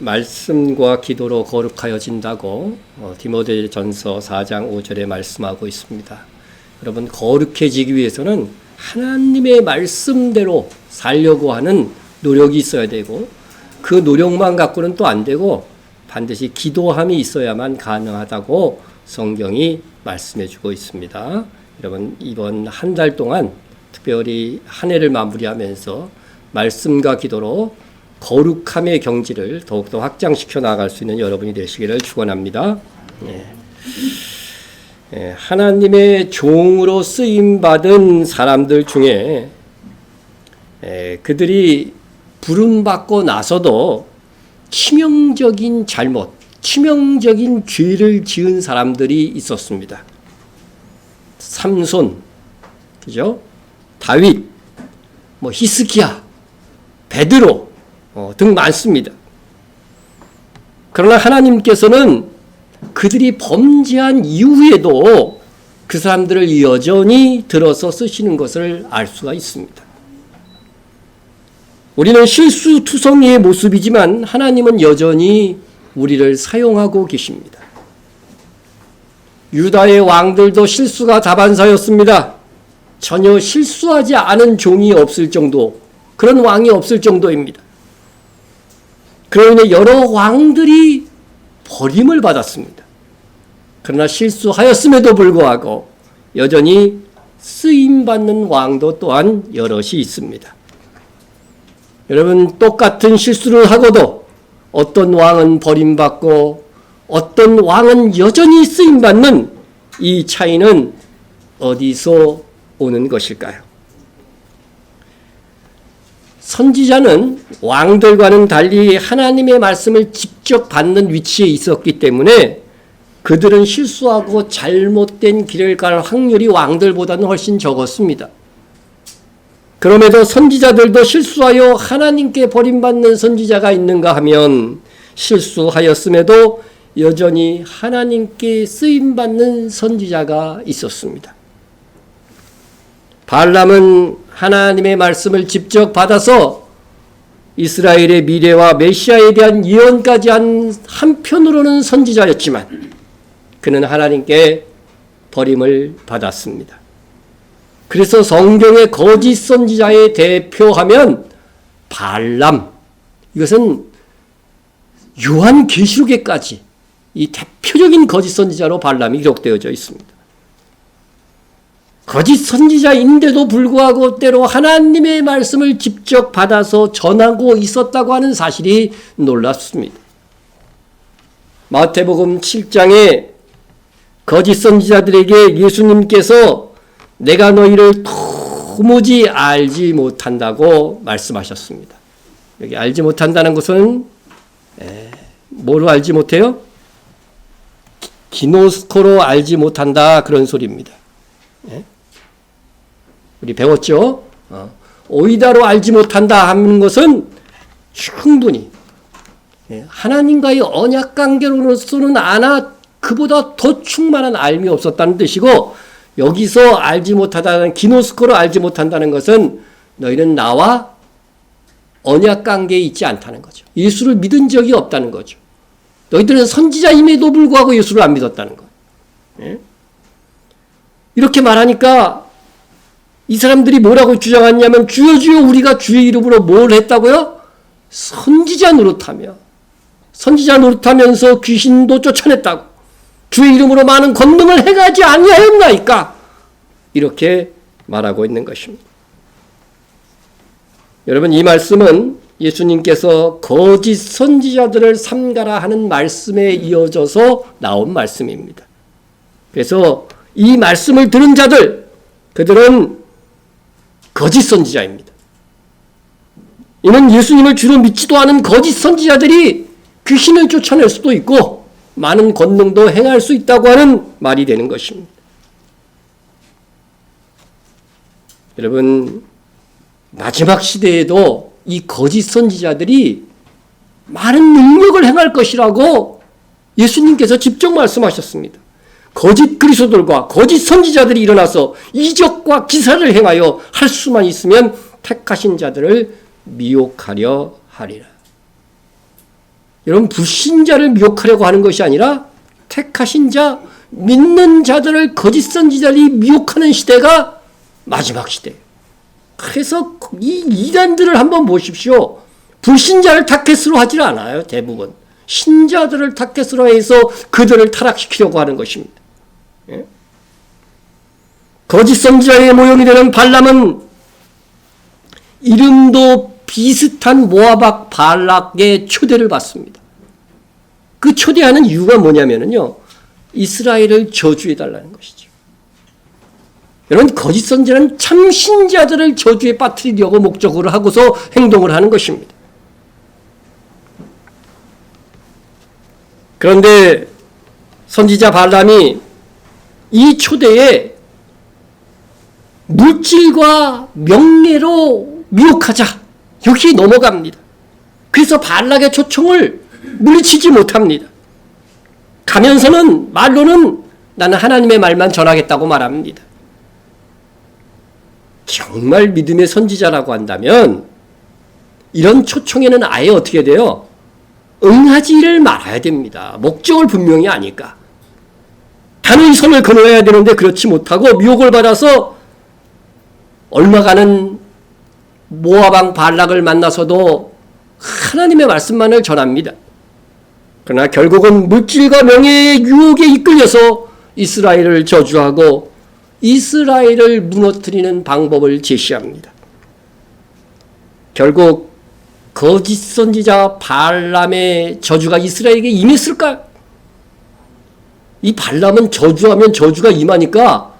말씀과 기도로 거룩하여진다고 디모데전서 4장 5절에 말씀하고 있습니다. 여러분, 거룩해지기 위해서는 하나님의 말씀대로 살려고 하는 노력이 있어야 되고, 그 노력만 갖고는 또 안 되고 반드시 기도함이 있어야만 가능하다고 성경이 말씀해 주고 있습니다. 여러분, 이번 한 달 동안 특별히 한 해를 마무리하면서 말씀과 기도로 거룩함의 경지를 더욱더 확장시켜 나갈 수 있는 여러분이 되시기를 축원합니다. 하나님의 종으로 쓰임받은 사람들 중에 그들이 부름받고 나서도 치명적인 잘못, 치명적인 죄를 지은 사람들이 있었습니다. 삼손, 그죠? 다윗, 히스기야, 베드로 등 많습니다. 그러나 하나님께서는 그들이 범죄한 이후에도 그 사람들을 여전히 들어서 쓰시는 것을 알 수가 있습니다. 우리는 실수투성이의 모습이지만 하나님은 여전히 우리를 사용하고 계십니다. 유다의 왕들도 실수가 다반사였습니다. 전혀 실수하지 않은 종이 없을 정도, 그런 왕이 없을 정도입니다. 그로 인해 여러 왕들이 버림을 받았습니다. 그러나 실수하였음에도 불구하고 여전히 쓰임받는 왕도 또한 여럿이 있습니다. 여러분, 똑같은 실수를 하고도 어떤 왕은 버림받고 어떤 왕은 여전히 쓰임받는 이 차이는 어디서 오는 것일까요? 선지자는 왕들과는 달리 하나님의 말씀을 직접 받는 위치에 있었기 때문에 그들은 실수하고 잘못된 길을 갈 확률이 왕들보다는 훨씬 적었습니다. 그럼에도 선지자들도 실수하여 하나님께 버림받는 선지자가 있는가 하면 실수하였음에도 여전히 하나님께 쓰임받는 선지자가 있었습니다. 발람은 하나님의 말씀을 직접 받아서 이스라엘의 미래와 메시아에 대한 예언까지 한 한편으로는 선지자였지만 그는 하나님께 버림을 받았습니다. 그래서 성경의 거짓 선지자의 대표하면 발람, 이것은 요한계시록에까지 이 대표적인 거짓 선지자로 발람이 기록되어져 있습니다. 거짓 선지자인데도 불구하고 때로 하나님의 말씀을 직접 받아서 전하고 있었다고 하는 사실이 놀랍습니다. 마태복음 7장에 거짓 선지자들에게 예수님께서 내가 너희를 도무지 알지 못한다고 말씀하셨습니다. 여기 알지 못한다는 것은 뭐로 알지 못해요? 기노스코로 알지 못한다, 그런 소리입니다. 우리 배웠죠? 오이다로 알지 못한다 하는 것은 충분히 하나님과의 언약 관계로서는 아나 그보다 더 충만한 알미 없었다는 뜻이고, 여기서 알지 못하다는, 기노스코로 알지 못한다는 것은 너희는 나와 언약 관계에 있지 않다는 거죠. 예수를 믿은 적이 없다는 거죠. 너희들은 선지자임에도 불구하고 예수를 안 믿었다는 거예요. 이렇게 말하니까 이 사람들이 뭐라고 주장하냐면, 주여 주여 우리가 주의 이름으로 뭘 했다고요? 선지자 노릇하면서 귀신도 쫓아냈다고, 주의 이름으로 많은 권능을 행하지 아니하였나이까, 이렇게 말하고 있는 것입니다. 여러분, 이 말씀은 예수님께서 거짓 선지자들을 삼가라 하는 말씀에 이어져서 나온 말씀입니다. 그래서 이 말씀을 들은 자들, 그들은 거짓 선지자입니다. 이는 예수님을 주로 믿지도 않은 거짓 선지자들이 귀신을 쫓아낼 수도 있고 많은 권능도 행할 수 있다고 하는 말이 되는 것입니다. 여러분, 마지막 시대에도 이 거짓 선지자들이 많은 능력을 행할 것이라고 예수님께서 직접 말씀하셨습니다. 거짓 그리스도들과 거짓 선지자들이 일어나서 이적과 기사를 행하여 할 수만 있으면 택하신 자들을 미혹하려 하리라. 여러분, 불신자를 미혹하려고 하는 것이 아니라 택하신 자, 믿는 자들을 거짓 선지자들이 미혹하는 시대가 마지막 시대예요. 그래서 이 이단들을 한번 보십시오. 불신자를 타겟으로 하질 않아요. 대부분. 신자들을 타겟으로 해서 그들을 타락시키려고 하는 것입니다. 예? 거짓 선지자의 모형이 되는 발람은 이름도 비슷한 모아박 발락의 초대를 받습니다. 그 초대하는 이유가 뭐냐면요, 이스라엘을 저주해달라는 것이죠. 여러분, 거짓 선지자는 참 신자들을 저주에 빠뜨리려고 목적으로 하고서 행동을 하는 것입니다. 그런데 선지자 발람이 이 초대에 물질과 명예로 미혹하자, 여기 넘어갑니다. 그래서 발락의 초청을 물리치지 못합니다. 가면서는 말로는 나는 하나님의 말만 전하겠다고 말합니다. 정말 믿음의 선지자라고 한다면 이런 초청에는 아예 어떻게 돼요? 응하지를 말아야 됩니다. 목적을 분명히 아니까. 단호히 선을 그어야 되는데 그렇지 못하고 미혹을 받아서 얼마가는 모압 발락을 만나서도 하나님의 말씀만을 전합니다. 그러나 결국은 물질과 명예의 유혹에 이끌려서 이스라엘을 저주하고 이스라엘을 무너뜨리는 방법을 제시합니다. 결국 거짓 선지자 발람의 저주가 이스라엘에게 임했을까요? 이 발람은 저주하면 저주가 임하니까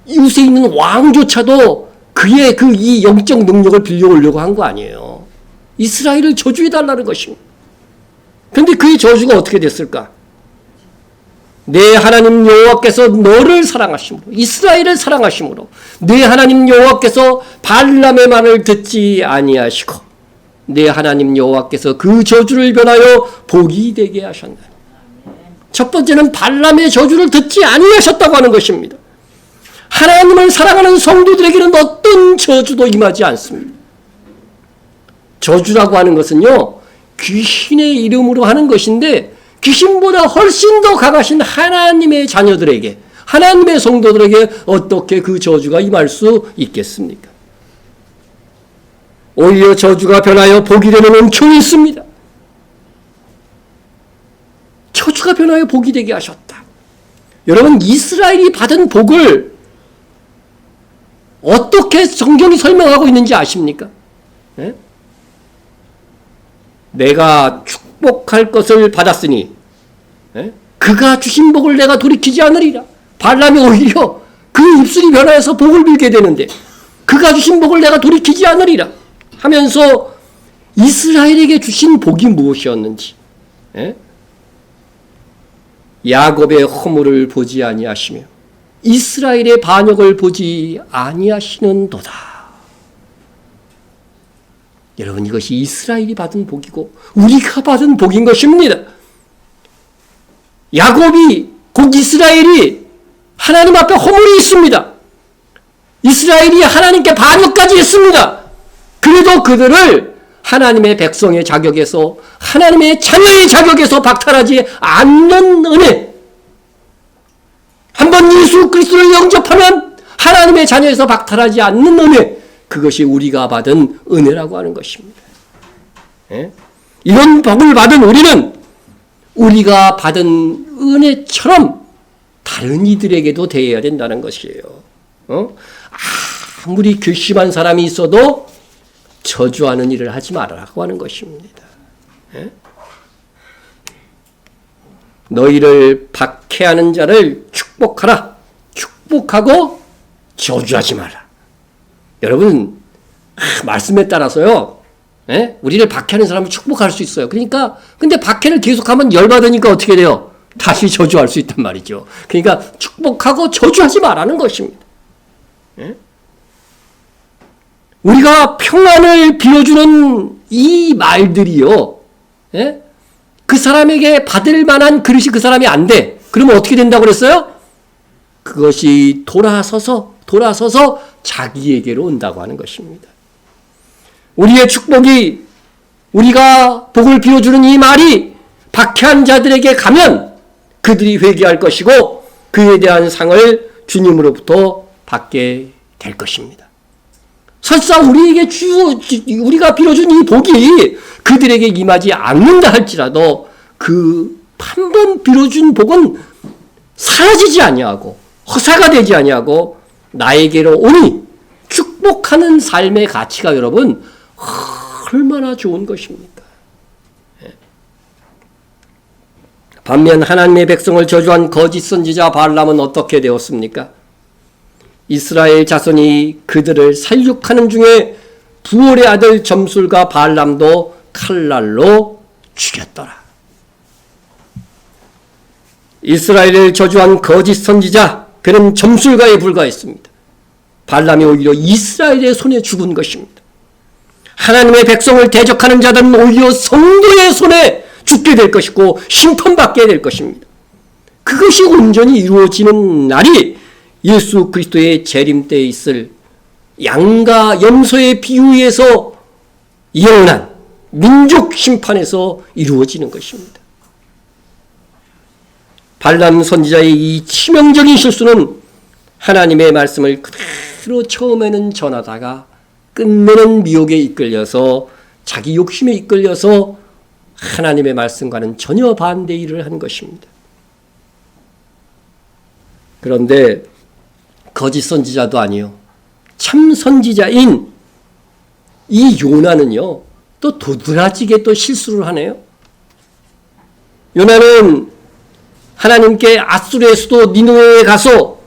이웃에 있는 왕조차도 그의 이 영적 능력을 빌려오려고 한 거 아니에요. 이스라엘을 저주해달라는 것입니다. 그런데 그의 저주가 어떻게 됐을까? 내 하나님 여호와께서 너를 사랑하심으로, 이스라엘을 사랑하심으로 내 하나님 여호와께서 발람의 말을 듣지 아니하시고 내 하나님 여호와께서 그 저주를 변하여 복이 되게 하셨나니. 첫 번째는 발람의 저주를 듣지 아니하셨다고 하는 것입니다. 하나님을 사랑하는 성도들에게는 어떤 저주도 임하지 않습니다. 저주라고 하는 것은요, 귀신의 이름으로 하는 것인데 귀신보다 훨씬 더 강하신 하나님의 자녀들에게, 하나님의 성도들에게 어떻게 그 저주가 임할 수 있겠습니까? 오히려 저주가 변하여 복이 되는 은총이 있습니다. 저주가 변하여 복이 되게 하셨다. 여러분, 이스라엘이 받은 복을 어떻게 성경이 설명하고 있는지 아십니까? 네? 내가 축복할 것을 받았으니 그가 주신 복을 내가 돌이키지 않으리라. 발람이 오히려 그 입술이 변화해서 복을 빌게 되는데 그가 주신 복을 내가 돌이키지 않으리라 하면서 이스라엘에게 주신 복이 무엇이었는지, 야곱의 허물을 보지 아니하시며 이스라엘의 반역을 보지 아니하시는도다. 여러분, 이것이 이스라엘이 받은 복이고 우리가 받은 복인 것입니다. 야곱이, 곧 이스라엘이 하나님 앞에 허물이 있습니다. 이스라엘이 하나님께 반역까지 했습니다. 그래도 그들을 하나님의 백성의 자격에서, 하나님의 자녀의 자격에서 박탈하지 않는 은혜, 한번 예수 그리스도를 영접하면 하나님의 자녀에서 박탈하지 않는 은혜, 그것이 우리가 받은 은혜라고 하는 것입니다. 이런 복을 받은 우리는 우리가 받은 은혜처럼 다른 이들에게도 대해야 된다는 것이에요. 아무리 괘씸한 사람이 있어도 저주하는 일을 하지 말라고 하는 것입니다. 너희를 박해하는 자를 축복하라. 축복하고 저주하지 마라. 여러분, 말씀에 따라서요, 우리를 박해하는 사람을 축복할 수 있어요. 그러니까, 근데 박해를 계속하면 열받으니까 어떻게 돼요? 다시 저주할 수 있단 말이죠. 그러니까 축복하고 저주하지 말라는 것입니다. 우리가 평안을 빌어주는 이 말들이요, 그 사람에게 받을 만한 그릇이 그 사람이 안 돼. 그러면 어떻게 된다고 그랬어요? 그것이 돌아서서 자기에게로 온다고 하는 것입니다. 우리의 축복이, 우리가 복을 빌어주는 이 말이 박해한 자들에게 가면 그들이 회개할 것이고 그에 대한 상을 주님으로부터 받게 될 것입니다. 설사 우리가 빌어준 이 복이 그들에게 임하지 않는다 할지라도 그 한 번 빌어준 복은 사라지지 아니하고 허사가 되지 아니하고 나에게로 오니 축복하는 삶의 가치가 여러분 얼마나 좋은 것입니까? 반면 하나님의 백성을 저주한 거짓 선지자 발람은 어떻게 되었습니까? 이스라엘 자손이 그들을 살육하는 중에 부올의 아들 점술과 발람도 칼날로 죽였더라. 이스라엘을 저주한 거짓 선지자, 그는 점술가에 불과했습니다. 발람이 오히려 이스라엘의 손에 죽은 것입니다. 하나님의 백성을 대적하는 자들은 오히려 성도의 손에 죽게 될 것이고 심판받게 될 것입니다. 그것이 온전히 이루어지는 날이 예수 그리스도의 재림 때에 있을 양과 염소의 비유에서 예언한 민족 심판에서 이루어지는 것입니다. 발람 선지자의 이 치명적인 실수는 하나님의 말씀을 그대로 처음에는 전하다가 끝내는 미혹에 이끌려서 자기 욕심에 이끌려서 하나님의 말씀과는 전혀 반대 일을 한 것입니다. 그런데 거짓 선지자도 아니요, 참 선지자인 이 요나는요, 또 도드라지게 또 실수를 하네요. 요나는 하나님께 아수르의 수도 니느웨에 가서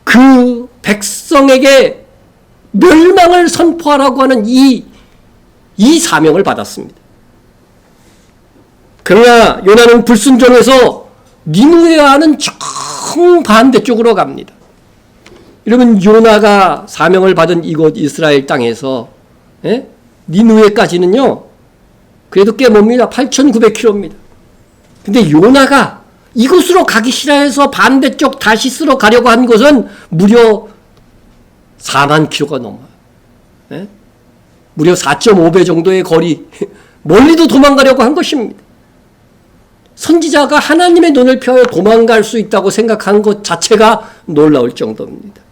그 백성에게 멸망을 선포하라고 하는 이 사명을 받았습니다. 그러나 요나는 불순종해서 니느웨와는 정반대쪽으로 갑니다. 여러분, 요나가 사명을 받은 이곳 이스라엘 땅에서 니느웨까지는요 그래도 꽤 멉니다. 8,900km입니다. 근데 요나가 이곳으로 가기 싫어해서 반대쪽 다시스로 가려고 한 곳은 무려 4만 km가 넘어요. 무려 4.5배 정도의 거리, 멀리도 도망가려고 한 것입니다. 선지자가 하나님의 눈을 펴여 도망갈 수 있다고 생각한 것 자체가 놀라울 정도입니다.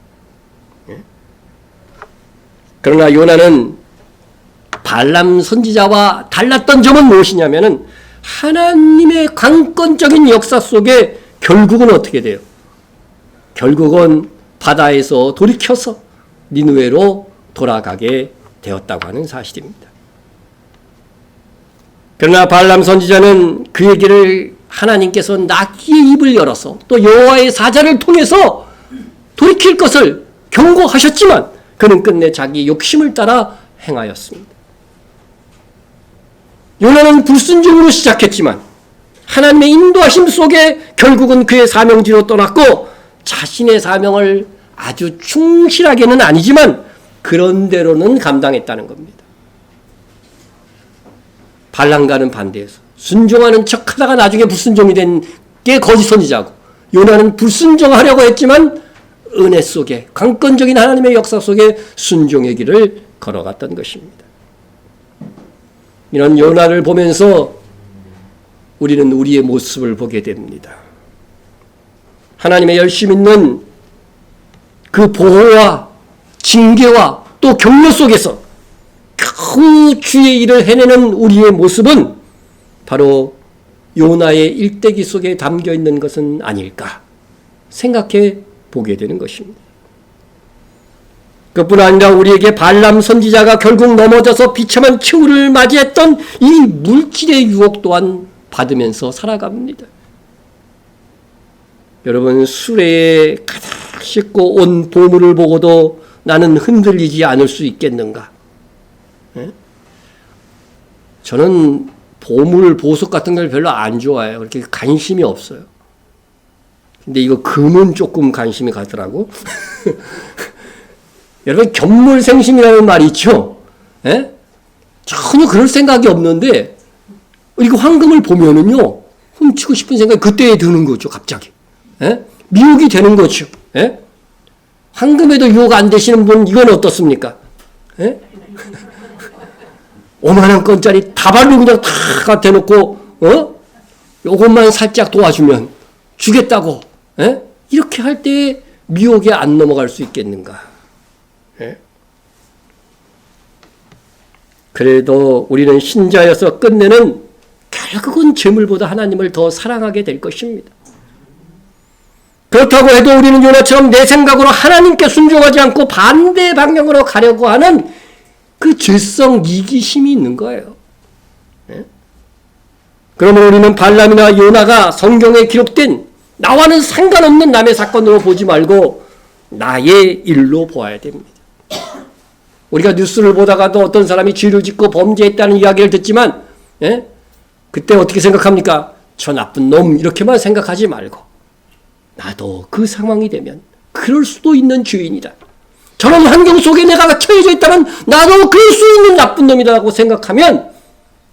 그러나 요나는 발람 선지자와 달랐던 점은 무엇이냐면은 하나님의 강권적인 역사 속에 결국은 어떻게 돼요? 결국은 바다에서 돌이켜서 니느웨로 돌아가게 되었다고 하는 사실입니다. 그러나 발람 선지자는 그 얘기를 하나님께서 나귀의 입을 열어서 또 여호와의 사자를 통해서 돌이킬 것을 경고하셨지만 그는 끝내 자기 욕심을 따라 행하였습니다. 요나는 불순종으로 시작했지만 하나님의 인도하심 속에 결국은 그의 사명지로 떠났고 자신의 사명을 아주 충실하게는 아니지만 그런대로는 감당했다는 겁니다. 발람과는 반대해서 순종하는 척하다가 나중에 불순종이 된 게 거짓 선지자고, 요나는 불순종하려고 했지만 은혜 속에 강권적인 하나님의 역사 속에 순종의 길을 걸어갔던 것입니다. 이런 요나를 보면서 우리는 우리의 모습을 보게 됩니다. 하나님의 열심 있는 그 보호와 징계와 또 격려 속에서 겨우 주의 일을 해내는 우리의 모습은 바로 요나의 일대기 속에 담겨 있는 것은 아닐까 생각해 보게 되는 것입니다. 그뿐 아니라 우리에게 발람 선지자가 결국 넘어져서 비참한 최후를 맞이했던 이 물질의 유혹 또한 받으면서 살아갑니다. 여러분, 수레에 가득 싣고 온 보물을 보고도 나는 흔들리지 않을 수 있겠는가? 저는 보물, 보석 같은 걸 별로 안 좋아해요. 그렇게 관심이 없어요. 근데 이거 금은 조금 관심이 가더라고. 여러분, 견물생심이라는 말이 있죠? 전혀 그럴 생각이 없는데 이거 황금을 보면은요 훔치고 싶은 생각이 그때에 드는 거죠. 갑자기 미혹이 되는 거죠. 황금에도 유혹 안 되시는 분, 이건 어떻습니까? 5만 원권짜리 다발로 그냥 다 대놓고 요것만 살짝 도와주면 주겠다고 이렇게 할 때에 미혹에 안 넘어갈 수 있겠는가? 그래도 우리는 신자여서 끝내는 결국은 재물보다 하나님을 더 사랑하게 될 것입니다. 그렇다고 해도 우리는 요나처럼 내 생각으로 하나님께 순종하지 않고 반대 방향으로 가려고 하는 그 죄성 이기심이 있는 거예요. 그러면 우리는 발람이나 요나가 성경에 기록된 나와는 상관없는 남의 사건으로 보지 말고 나의 일로 보아야 됩니다. 우리가 뉴스를 보다가도 어떤 사람이 죄를 짓고 범죄했다는 이야기를 듣지만 그때 어떻게 생각합니까? 저 나쁜 놈 이렇게만 생각하지 말고 나도 그 상황이 되면 그럴 수도 있는 죄인이다. 저런 환경 속에 내가 처해져 있다면 나도 그럴 수 있는 나쁜 놈이라고 생각하면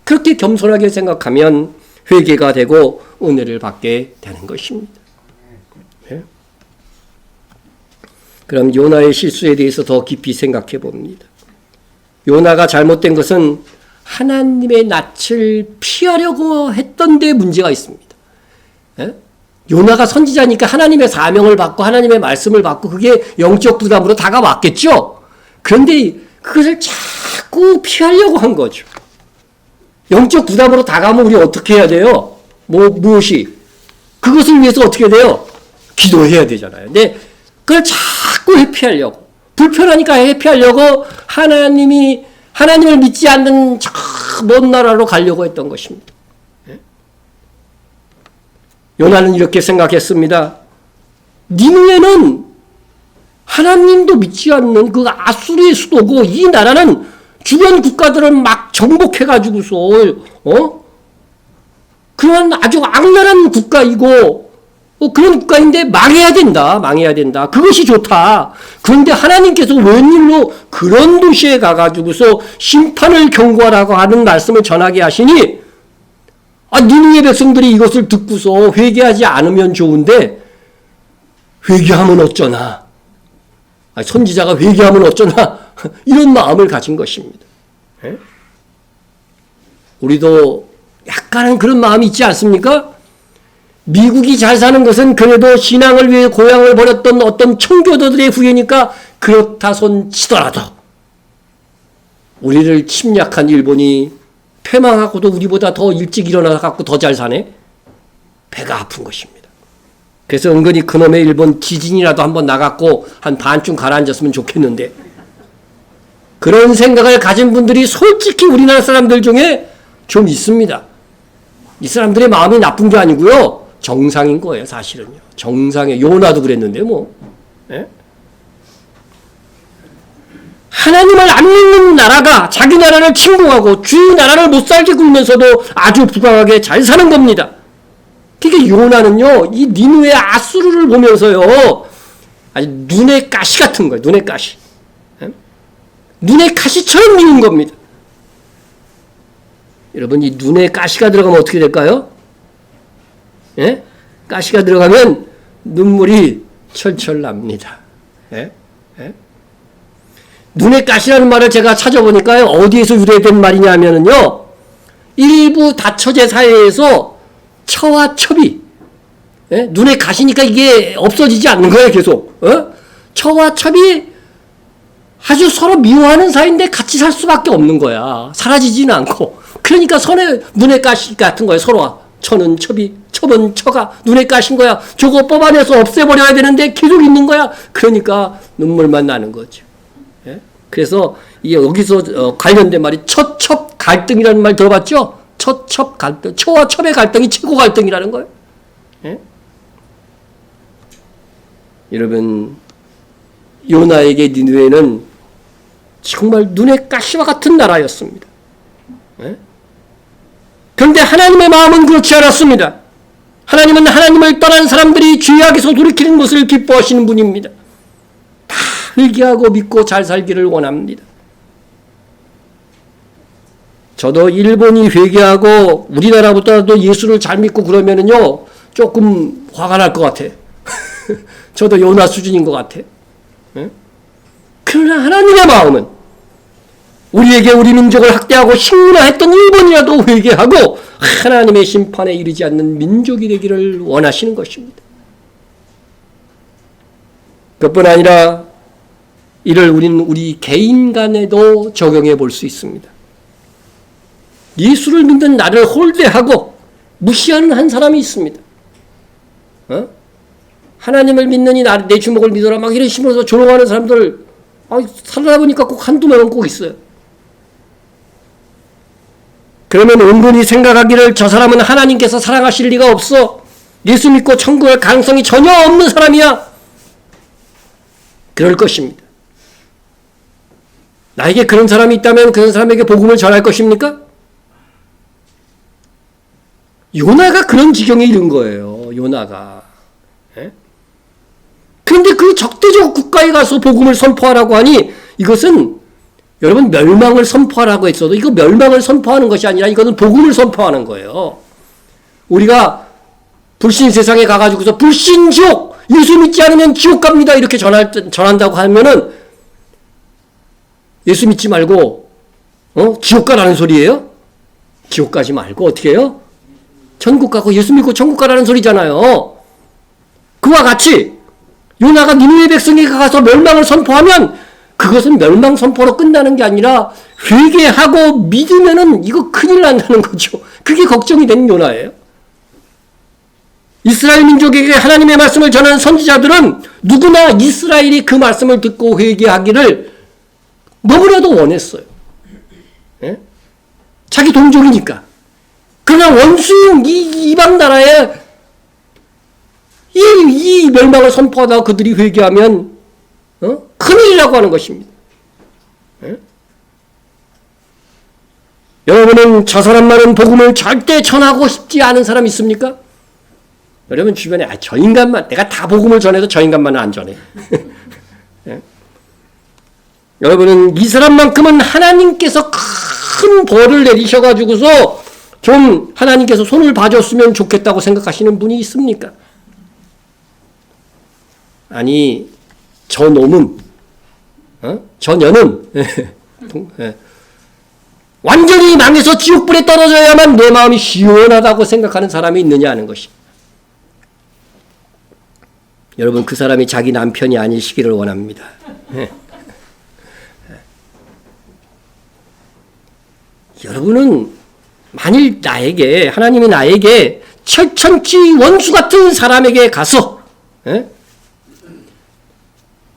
그렇게 겸손하게 생각하면 회개가 되고 은혜를 받게 되는 것입니다. 그럼 요나의 실수에 대해서 더 깊이 생각해 봅니다. 요나가 잘못된 것은 하나님의 낯을 피하려고 했던 데 문제가 있습니다. 요나가 선지자니까 하나님의 사명을 받고 하나님의 말씀을 받고 그게 영적 부담으로 다가왔겠죠. 그런데 그것을 자꾸 피하려고 한 거죠. 영적 부담으로 다가오면 우리 어떻게 해야 돼요? 무엇이? 그것을 위해서 어떻게 돼요? 기도해야 되잖아요. 근데 그걸 자꾸 회피하려고, 불편하니까 회피하려고 하나님을 믿지 않는 저 먼 나라로 가려고 했던 것입니다. 요나는 이렇게 생각했습니다. 니느웨는 하나님도 믿지 않는 그 아수르의 수도고 이 나라는 주변 국가들을 막 정복해가지고서 그런 아주 악랄한 국가이고 그런 국가인데 망해야 된다. 그것이 좋다. 그런데 하나님께서 웬일로 그런 도시에 가가지고서 심판을 경고하라고 하는 말씀을 전하게 하시니 니느웨 백성들이 이것을 듣고서 회개하지 않으면 좋은데 회개하면 어쩌나. 선지자가 회개하면 어쩌나. 이런 마음을 가진 것입니다. 우리도 약간은 그런 마음이 있지 않습니까? 미국이 잘 사는 것은 그래도 신앙을 위해 고향을 버렸던 어떤 청교도들의 후예니까 그렇다 손 치더라도 우리를 침략한 일본이 패망하고도 우리보다 더 일찍 일어나서 갖고 더 잘 사네? 배가 아픈 것입니다. 그래서 은근히 그놈의 일본 지진이라도 한번 나갔고 한 반쯤 가라앉았으면 좋겠는데 그런 생각을 가진 분들이 솔직히 우리나라 사람들 중에 좀 있습니다. 이 사람들의 마음이 나쁜 게 아니고요. 정상인 거예요, 사실은요. 정상에 요나도 그랬는데 뭐. 하나님을 안 믿는 나라가 자기 나라를 침공하고 주 나라를 못 살게 굴면서도 아주 부강하게 잘 사는 겁니다. 그러니까 요나는요, 이 니느웨 아수르를 보면서요, 아주 눈의 가시 같은 거예요, 눈의 가시. 눈의 가시처럼 미운 겁니다. 여러분, 이 눈에 가시가 들어가면 어떻게 될까요? 가시가 들어가면 눈물이 철철 납니다. 눈에 가시라는 말을 제가 찾아보니까요, 어디에서 유래된 말이냐면요, 일부 다처제 사회에서 처와 첩이, 눈에 가시니까 이게 없어지지 않는 거예요, 계속. 처와 첩이 아주 서로 미워하는 사이인데 같이 살 수밖에 없는 거야. 사라지지는 않고. 그러니까 눈에 가시 같은 거예요, 서로가. 처는 첩이, 첩은 처가 눈에 가신 거야. 저거 뽑아내서 없애버려야 되는데 계속 있는 거야. 그러니까 눈물만 나는 거죠. 그래서 여기서 관련된 말이 처첩 갈등이라는 말 들어봤죠? 처첩 갈등, 처와 첩의 갈등이 최고 갈등이라는 거예요. 여러분, 요나에게 니느웨는 정말 눈의 가시와 같은 나라였습니다. 그런데 하나님의 마음은 그렇지 않았습니다. 하나님은 하나님을 떠난 사람들이 죄악에서 돌이키는 것을 기뻐하시는 분입니다. 다 회개하고 믿고 잘 살기를 원합니다. 저도 일본이 회개하고 우리나라보다도 예수를 잘 믿고 그러면은요, 조금 화가 날 것 같아. 저도 요나 수준인 것 같아. 그러나 하나님의 마음은 우리에게 우리 민족을 학대하고 식민화했던 일본이라도 회개하고 하나님의 심판에 이르지 않는 민족이 되기를 원하시는 것입니다. 그뿐 아니라 이를 우리는 우리 개인 간에도 적용해 볼 수 있습니다. 예수를 믿는 나를 홀대하고 무시하는 한 사람이 있습니다. 하나님을 믿느니 내 주먹을 믿어라 막 이런 식으로 조롱하는 사람들 살다 보니까 꼭 한두 명은 꼭 있어요. 그러면 은근히 생각하기를 저 사람은 하나님께서 사랑하실 리가 없어. 예수 믿고 천국 갈 가능성이 전혀 없는 사람이야. 그럴 것입니다. 나에게 그런 사람이 있다면 그런 사람에게 복음을 전할 것입니까? 요나가 그런 지경에 이른 거예요. 요나가. 그런데 그 적대적 국가에 가서 복음을 선포하라고 하니 이것은 여러분 멸망을 선포하라고 했어도 이거 멸망을 선포하는 것이 아니라 이거는 복음을 선포하는 거예요. 우리가 불신 세상에 가가지고서 불신 지옥, 예수 믿지 않으면 지옥 갑니다 이렇게 전한다고 하면은 예수 믿지 말고 지옥 가라는 소리예요? 지옥 가지 말고 어떻게 해요? 천국 가고 예수 믿고 천국 가라는 소리잖아요. 그와 같이 요나가 니느웨 백성에게 가서 멸망을 선포하면 그것은 멸망 선포로 끝나는 게 아니라 회개하고 믿으면은 이거 큰일 난다는 거죠. 그게 걱정이 된 요나예요. 이스라엘 민족에게 하나님의 말씀을 전하는 선지자들은 누구나 이스라엘이 그 말씀을 듣고 회개하기를 너무나도 원했어요. 예? 자기 동족이니까. 그러나 원수 이방 나라에 이 멸망을 선포하다가 그들이 회개하면 큰일이라고 하는 것입니다. 예? 여러분은 저 사람만은 복음을 절대 전하고 싶지 않은 사람 있습니까? 여러분 주변에 저 인간만 내가 다 복음을 전해도 저 인간만은 안 전해. 예? 여러분은 이 사람만큼은 하나님께서 큰 벌을 내리셔가지고서 좀 하나님께서 손을 봐줬으면 좋겠다고 생각하시는 분이 있습니까? 아니 저 놈은 저 년은 완전히 망해서 지옥불에 떨어져야만 내 마음이 시원하다고 생각하는 사람이 있느냐 하는 것이. 여러분 그 사람이 자기 남편이 아니시기를 원합니다. 여러분은 만일 나에게 하나님이 나에게 철천지 원수 같은 사람에게 가서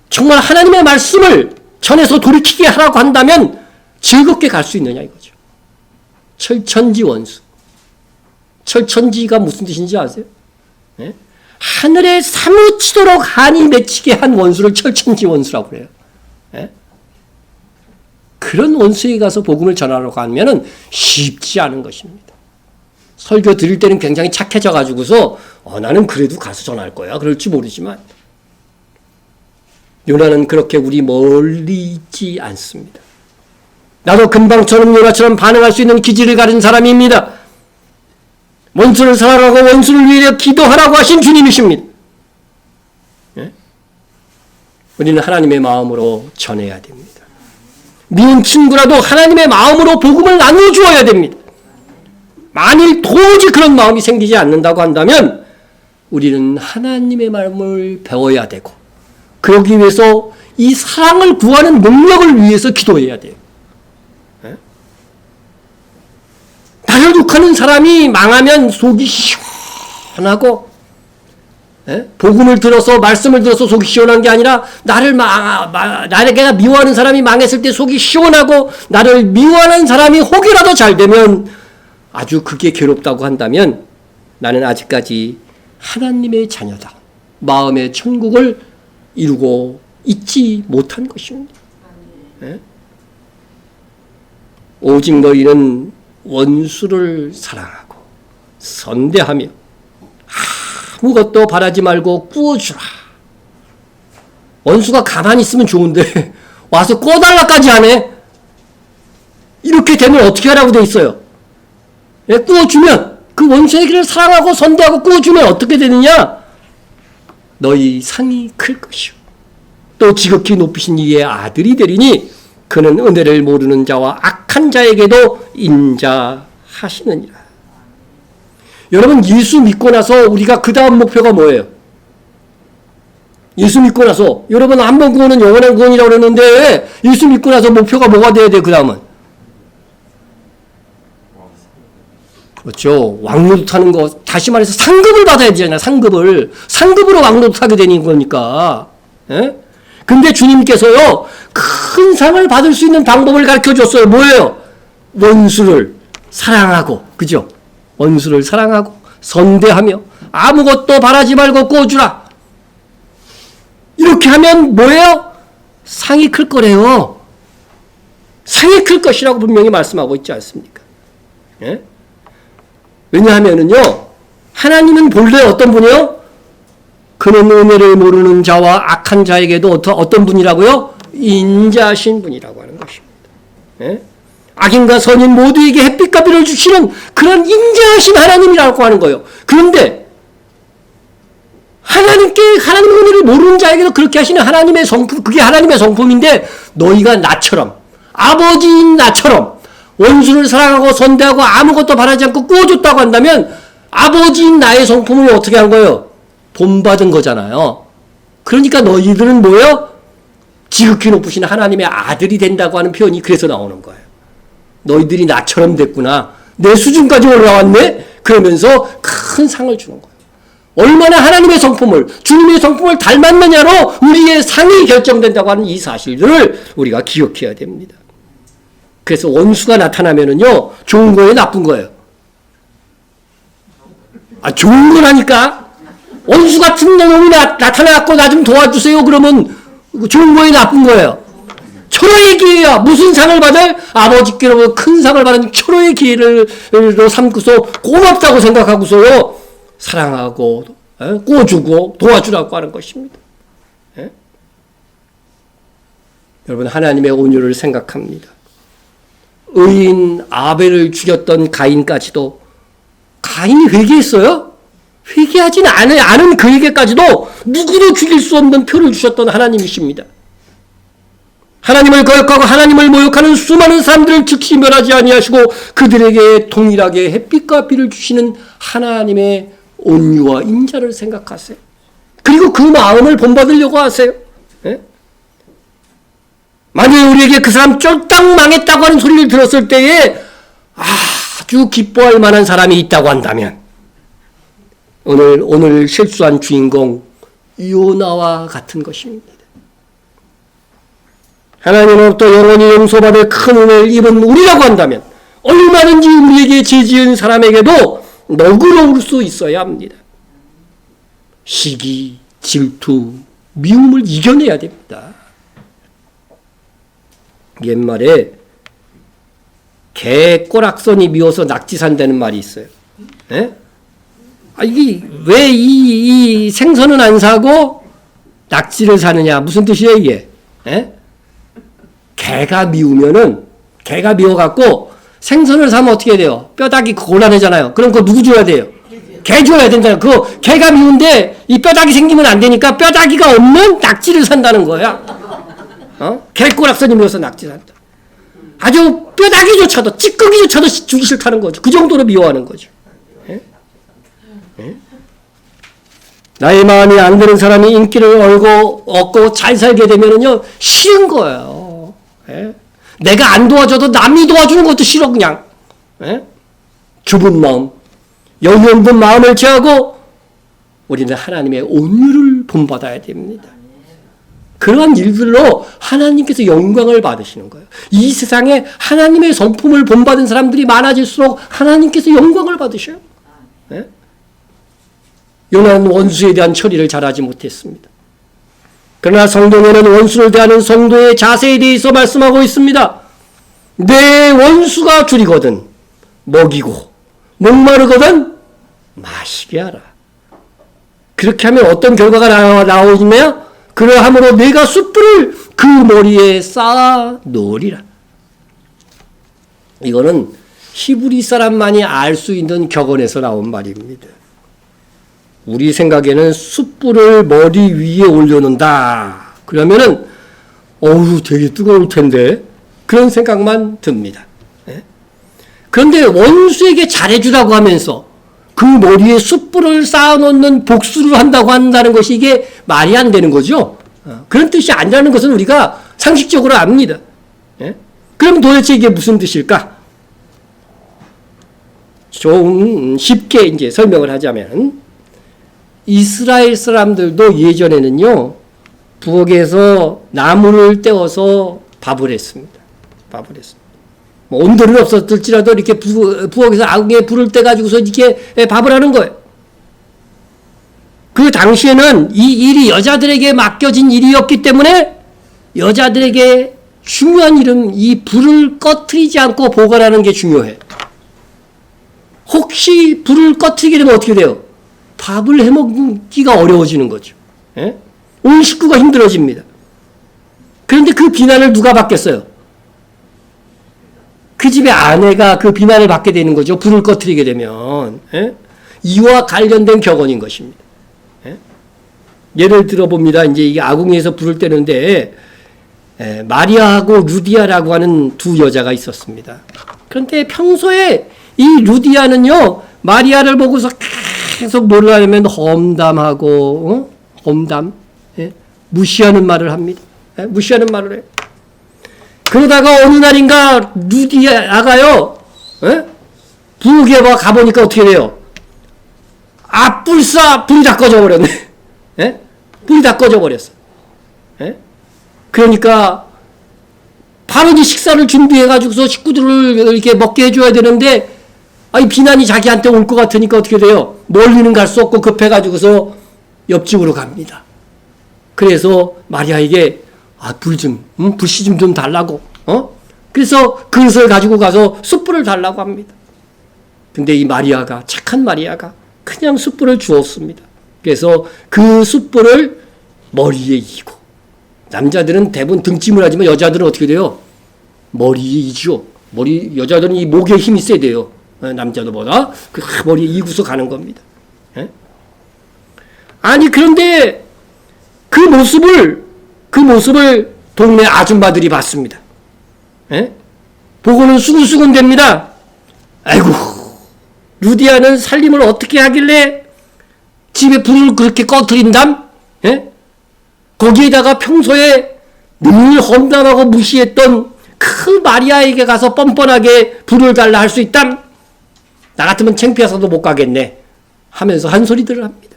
정말 하나님의 말씀을 전해서 돌이키게 하라고 한다면 즐겁게 갈 수 있느냐 이거죠. 철천지 원수. 철천지가 무슨 뜻인지 아세요? 하늘에 사무치도록 한이 맺히게 한 원수를 철천지 원수라고 그래요. 그런 원수에게 가서 복음을 전하려고 하면 쉽지 않은 것입니다. 설교 드릴 때는 굉장히 착해져 가지고서 나는 그래도 가서 전할 거야 그럴지 모르지만 요나는 그렇게 우리 멀리 있지 않습니다. 나도 금방처럼 요나처럼 반응할 수 있는 기질을 가진 사람입니다. 원수를 사랑하고 원수를 위해 기도하라고 하신 주님이십니다. 우리는 하나님의 마음으로 전해야 됩니다. 미운 친구라도 하나님의 마음으로 복음을 나눠주어야 됩니다. 만일 도저히 그런 마음이 생기지 않는다고 한다면 우리는 하나님의 마음을 배워야 되고 그러기 위해서 이 사랑을 구하는 능력을 위해서 기도해야 돼요. 나를 욕하는 사람이 망하면 속이 시원하고 복음을 들어서 말씀을 들어서 속이 시원한 게 아니라 나를 미워하는 사람이 망했을 때 속이 시원하고 나를 미워하는 사람이 혹이라도 잘 되면 아주 그게 괴롭다고 한다면 나는 아직까지 하나님의 자녀다. 마음의 천국을 이루고 있지 못한 것입니다. 오직 너희는 원수를 사랑하고 선대하며 아무것도 바라지 말고 꾸어주라. 원수가 가만히 있으면 좋은데 와서 꾸어달라까지 하네. 이렇게 되면 어떻게 하라고 돼 있어요? 꾸어주면 그 원수에게를 사랑하고 선대하고 꾸어주면 어떻게 되느냐? 너희 상이 클 것이요 또 지극히 높이신 이의 아들이 되리니 그는 은혜를 모르는 자와 악한 자에게도 인자하시느니라. 여러분, 예수 믿고 나서 우리가 그 다음 목표가 뭐예요? 예수 믿고 나서, 여러분 한 번 구원은 영원한 구원이라고 그랬는데 예수 믿고 나서 목표가 뭐가 돼야 돼요? 그 다음은? 그렇죠. 왕노릇 하는 거, 다시 말해서 상급을 받아야 되잖아요. 상급으로 왕노릇 하게 되는 거니까. 예? 근데 주님께서요, 큰 상을 받을 수 있는 방법을 가르쳐 줬어요. 뭐예요? 원수를 사랑하고, 그죠? 원수를 사랑하고, 선대하며, 아무것도 바라지 말고 꾸어주라. 이렇게 하면 뭐예요? 상이 클 거래요. 상이 클 것이라고 분명히 말씀하고 있지 않습니까? 예? 왜냐하면은요, 하나님은 본래 어떤 분이요? 그는 은혜를 모르는 자와 악한 자에게도 어떤 분이라고요? 인자하신 분이라고 하는 것입니다. 예? 악인과 선인 모두에게 햇빛과 비를 주시는 그런 인자하신 하나님이라고 하는 거예요. 그런데 하나님 은혜를 모르는 자에게도 그렇게 하시는 하나님의 성품, 그게 하나님의 성품인데, 너희가 나처럼, 아버지인 나처럼 원수를 사랑하고 선대하고 아무것도 바라지 않고 꾸어줬다고 한다면 아버지인 나의 성품을 어떻게 한 거예요? 본받은 거잖아요. 그러니까 너희들은 뭐예요? 지극히 높으신 하나님의 아들이 된다고 하는 표현이 그래서 나오는 거예요. 너희들이 나처럼 됐구나. 내 수준까지 올라왔네? 그러면서 큰 상을 주는 거예요. 얼마나 하나님의 성품을, 주님의 성품을 닮았느냐로 우리의 상이 결정된다고 하는 이 사실들을 우리가 기억해야 됩니다. 그래서 원수가 나타나면은요, 좋은 거예요, 나쁜 거예요? 좋은 거라니까? 원수 같은 놈이 나타나갖고 나 좀 도와주세요. 그러면 좋은 거예요, 나쁜 거예요? 철호의 기회야. 무슨 상을 받을? 아버지께로 큰 상을 받은 철호의 기회를 삼고서 고맙다고 생각하고서요, 사랑하고, 꼬주고 도와주라고 하는 것입니다. 예? 여러분, 하나님의 온유를 생각합니다. 의인 아벨을 죽였던 가인까지도, 가인이 회개했어요? 회개하진 않은 그에게까지도 누구도 죽일 수 없는 표를 주셨던 하나님이십니다. 하나님을 거역하고 하나님을 모욕하는 수많은 사람들을 즉시 멸하지 아니하시고 그들에게 동일하게 햇빛과 비를 주시는 하나님의 온유와 인자를 생각하세요. 그리고 그 마음을 본받으려고 하세요. 예? 만약에 우리에게 그 사람 쫄딱 망했다고 하는 소리를 들었을 때에 아주 기뻐할 만한 사람이 있다고 한다면, 오늘 실수한 주인공 요나와 같은 것입니다. 하나님으로부터 영원히 용서받을 큰 은혜를 입은 우리라고 한다면 얼마든지 우리에게 죄지은 사람에게도 너그러울 수 있어야 합니다. 시기, 질투, 미움을 이겨내야 됩니다. 옛말에 개 꼬락선이 미워서 낙지 산다는 말이 있어요. 예? 이게 왜 이 생선은 안 사고 낙지를 사느냐? 무슨 뜻이에요, 이게? 예? 개가 미워갖고 생선을 사면 어떻게 돼요? 뼈다귀 골라내잖아요. 그럼 그거 누구 줘야 돼요? 개 줘야 된잖아요. 그거 개가 미운데 이 뼈다귀 생기면 안 되니까 뼈다귀가 없는 낙지를 산다는 거야. 개꼬락선이 미워서 낙지 산다. 아주 뼈다귀조차도, 찌꺼기조차도 주기 싫다는 거죠. 그 정도로 미워하는 거죠. 예? 예? 나의 마음이 안 드는 사람이 인기를 얻고 잘 살게 되면은요, 싫은 거예요. 예? 내가 안 도와줘도 남이 도와주는 것도 싫어, 그냥. 예? 좁은 마음, 여유 없는 마음을 제하고 우리는 하나님의 온유를 본받아야 됩니다. 그러한 일들로 하나님께서 영광을 받으시는 거예요. 이 세상에 하나님의 성품을 본받은 사람들이 많아질수록 하나님께서 영광을 받으셔요. 예? 요나는 원수에 대한 처리를 잘하지 못했습니다. 그러나 성경에는 원수를 대하는 성도의 자세에 대해서 말씀하고 있습니다. 내 원수가 줄이거든 먹이고 목마르거든 마시게 하라. 그렇게 하면 어떤 결과가 나오느냐? 그러함으로 내가 숯불을 그 머리에 쌓아 놓으리라. 이거는 히브리 사람만이 알 수 있는 격언에서 나온 말입니다. 우리 생각에는 숯불을 머리 위에 올려놓는다. 그러면은 되게 뜨거울 텐데 그런 생각만 듭니다. 예? 그런데 원수에게 잘해주라고 하면서 그 머리에 숯불을 쌓아놓는 복수를 한다는 것이 이게 말이 안 되는 거죠. 그런 뜻이 아니라는 것은 우리가 상식적으로 압니다. 예? 그럼 도대체 이게 무슨 뜻일까? 좀 쉽게 이제 설명을 하자면, 이스라엘 사람들도 예전에는요, 부엌에서 나무를 떼어서 밥을 했습니다. 밥을 했습니다. 뭐 온돌은 없었을지라도 이렇게 부엌에서 아궁이에 불을 떼가지고서 이렇게 밥을 하는 거예요. 그 당시에는 이 일이 여자들에게 맡겨진 일이었기 때문에 여자들에게 중요한 일은 이 불을 꺼트리지 않고 보관하는 게 중요해. 혹시 불을 꺼트리게 되면 어떻게 돼요? 밥을 해먹기가 어려워지는 거죠. 예? 온 식구가 힘들어집니다. 그런데 그 비난을 누가 받겠어요? 그 집의 아내가 그 비난을 받게 되는 거죠. 불을 꺼트리게 되면. 예? 이와 관련된 격언인 것입니다. 예? 예를 들어봅니다. 이제 이게 아궁이에서 불을 떼는데 마리아하고 루디아라고 하는 두 여자가 있었습니다. 그런데 평소에 이 루디아는요, 마리아를 보고서 계속 노래를 하면 험담하고, 험담, 예? 무시하는 말을 합니다. 예? 무시하는 말을 해요. 그러다가 어느 날인가 루디아가요, 예? 부엌에 가보니까 어떻게 돼요? 불사, 불이 다 꺼져버렸네. 예? 불이 다 꺼져버렸어. 예? 그러니까, 바로 이제 식사를 준비해가지고서 식구들을 이렇게 먹게 해줘야 되는데, 이 비난이 자기한테 올 것 같으니까 어떻게 돼요? 멀리는 갈 수 없고 급해가지고서 옆집으로 갑니다. 그래서 마리아에게 불씨 좀 달라고, 그래서 그릇을 가지고 가서 숯불을 달라고 합니다. 근데 이 마리아가, 착한 마리아가 그냥 숯불을 주었습니다. 그래서 그 숯불을 머리에 이고, 남자들은 대부분 등짐을 하지만 여자들은 어떻게 돼요? 머리에 이죠. 여자들은 이 목에 힘이 세야 돼요. 남자들보다. 그 머리에 이고서 가는 겁니다. 예? 그런데 그 모습을 동네 아줌마들이 봤습니다. 예? 보고는 수근수근 됩니다. 아이고, 루디아는 살림을 어떻게 하길래 집에 불을 그렇게 꺼트린담? 예? 거기에다가 평소에 늘 험담하고 무시했던 그 마리아에게 가서 뻔뻔하게 불을 달라 할 수 있담? 나 같으면 창피해서도 못 가겠네 하면서 한 소리들을 합니다.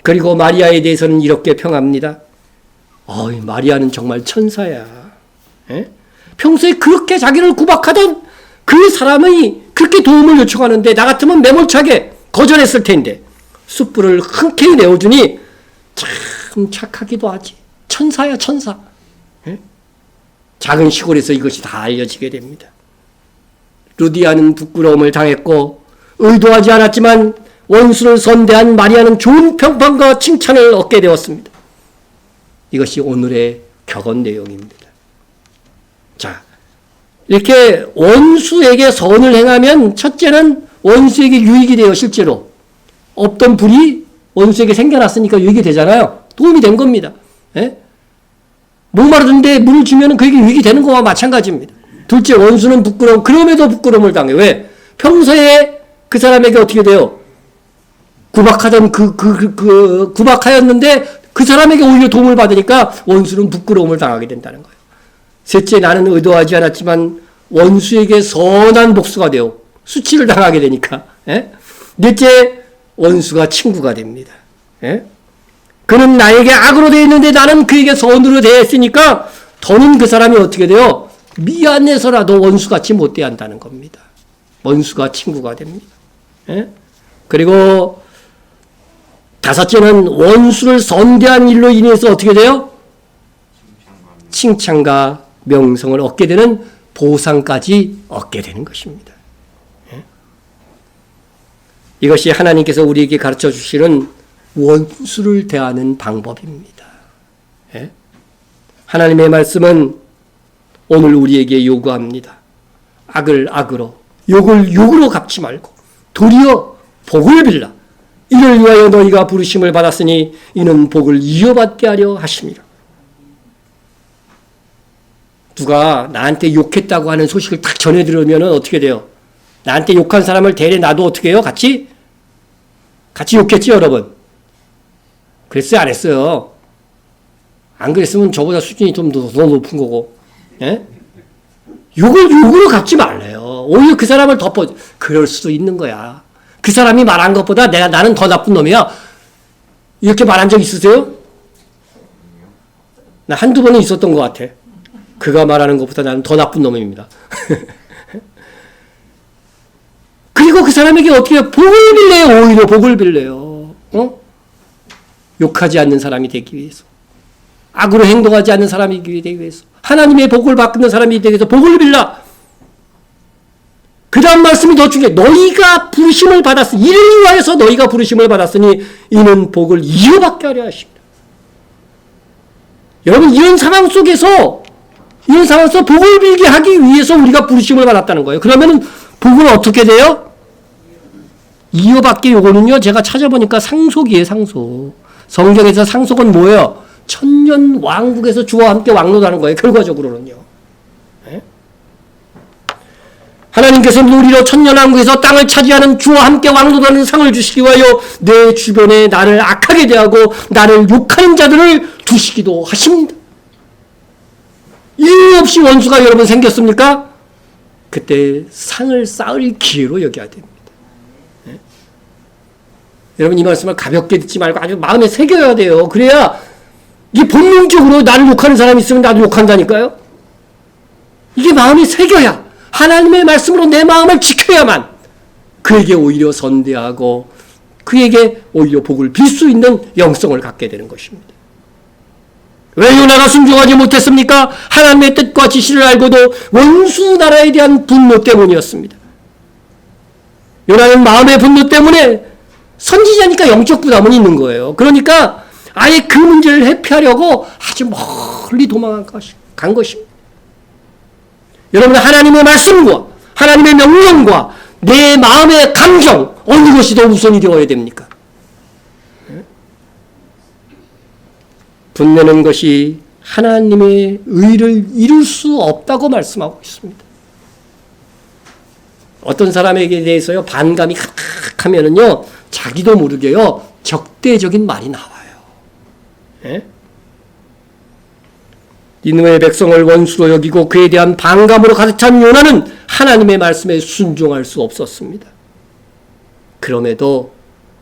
그리고 마리아에 대해서는 이렇게 평합니다. 마리아는 정말 천사야. 에? 평소에 그렇게 자기를 구박하던 그 사람이 그렇게 도움을 요청하는데 나 같으면 매몰차게 거절했을 텐데 숯불을 흔쾌히 내어주니 참 착하기도 하지. 천사야, 천사. 에? 작은 시골에서 이것이 다 알려지게 됩니다. 루디아는 부끄러움을 당했고 의도하지 않았지만 원수를 선대한 마리아는 좋은 평판과 칭찬을 얻게 되었습니다. 이것이 오늘의 격언 내용입니다. 자, 이렇게 원수에게 선을 행하면 첫째는 원수에게 유익이 돼요. 실제로 없던 불이 원수에게 생겨났으니까 유익이 되잖아요. 도움이 된 겁니다. 예? 목마르던데 물을 주면 그게 유익이 되는 거와 마찬가지입니다. 둘째, 원수는 그럼에도 부끄러움을 당해. 왜? 평소에 그 사람에게 어떻게 돼요? 구박하던 구박하였는데 그 사람에게 오히려 도움을 받으니까 원수는 부끄러움을 당하게 된다는 거예요. 셋째, 나는 의도하지 않았지만 원수에게 선한 복수가 되어 수치를 당하게 되니까. 예? 넷째, 원수가 친구가 됩니다. 예? 그는 나에게 악으로 되어 있는데 나는 그에게 선으로 되어 있으니까 더는 그 사람이 어떻게 돼요? 미안해서라도 원수같이 못 대한다는 겁니다. 원수가 친구가 됩니다. 예? 그리고 다섯째는 원수를 선대한 일로 인해서 어떻게 돼요? 칭찬과 명성을 얻게 되는 보상까지 얻게 되는 것입니다. 예? 이것이 하나님께서 우리에게 가르쳐 주시는 원수를 대하는 방법입니다. 예? 하나님의 말씀은 오늘 우리에게 요구합니다. 악을 악으로, 욕을 욕으로 갚지 말고 도리어 복을 빌라. 이를 위하여 너희가 부르심을 받았으니 이는 복을 이어받게 하려 하심이라. 누가 나한테 욕했다고 하는 소식을 딱 전해 들으면 어떻게 돼요? 나한테 욕한 사람을 대래 나도 어떻게 해요? 같이 욕했지, 여러분? 그랬어요, 안 했어요? 안 그랬으면 저보다 수준이 좀 더 높은 거고, 예? 욕으로 갚지 말래요. 오히려 그 사람을 그럴 수도 있는 거야. 그 사람이 말한 것보다 나는 더 나쁜 놈이야. 이렇게 말한 적 있으세요? 나 한두 번은 있었던 것 같아. 그가 말하는 것보다 나는 더 나쁜 놈입니다. 그리고 그 사람에게 어떻게 복을 빌래요? 오히려 복을 빌래요. 욕하지 않는 사람이 되기 위해서. 악으로 행동하지 않는 사람이 되기 위해서. 하나님의 복을 받는 사람이 되기 위해서 복을 빌라. 그 다음 말씀이 더 중요해. 너희가 부르심을 받았으니, 이를 위하여서 너희가 부르심을 받았으니 이는 복을 이어받게 하려 하십니다. 여러분, 이런 상황 속에서 복을 빌게 하기 위해서 우리가 부르심을 받았다는 거예요. 그러면 복은 어떻게 돼요? 이어받게, 요거는요, 제가 찾아보니까 상속이에요, 상속. 성경에서 상속은 뭐예요? 천년 왕국에서 주와 함께 왕노하는 거예요, 결과적으로는요. 네? 하나님께서는 우리로 천년 왕국에서 땅을 차지하는 주와 함께 왕노하는 상을 주시기 위하여 내 주변에 나를 악하게 대하고 나를 욕하는 자들을 두시기도 하십니다. 이유 없이 원수가 여러분 생겼습니까? 그때 상을 쌓을 기회로 여겨야 됩니다. 네? 여러분, 이 말씀을 가볍게 듣지 말고 아주 마음에 새겨야 돼요. 그래야 이게 본능적으로 나를 욕하는 사람이 있으면 나도 욕한다니까요. 이게 마음이 새겨야, 하나님의 말씀으로 내 마음을 지켜야만 그에게 오히려 선대하고 그에게 오히려 복을 빌 수 있는 영성을 갖게 되는 것입니다. 왜 요나가 순종하지 못했습니까? 하나님의 뜻과 지시를 알고도 원수 나라에 대한 분노 때문이었습니다. 요나는 마음의 분노 때문에, 선지자니까 영적 부담은 있는 거예요. 그러니까 아예 그 문제를 회피하려고 아주 멀리 간 것입니다. 여러분, 하나님의 말씀과 하나님의 명령과 내 마음의 감정, 어느 것이 더 우선이 되어야 됩니까? 분내는 것이 하나님의 의를 이룰 수 없다고 말씀하고 있습니다. 어떤 사람에게 대해서요, 반감이 하면은요, 자기도 모르게요, 적대적인 말이 나와요. 예? 니느웨의 백성을 원수로 여기고 그에 대한 반감으로 가득 찬 요나는 하나님의 말씀에 순종할 수 없었습니다. 그럼에도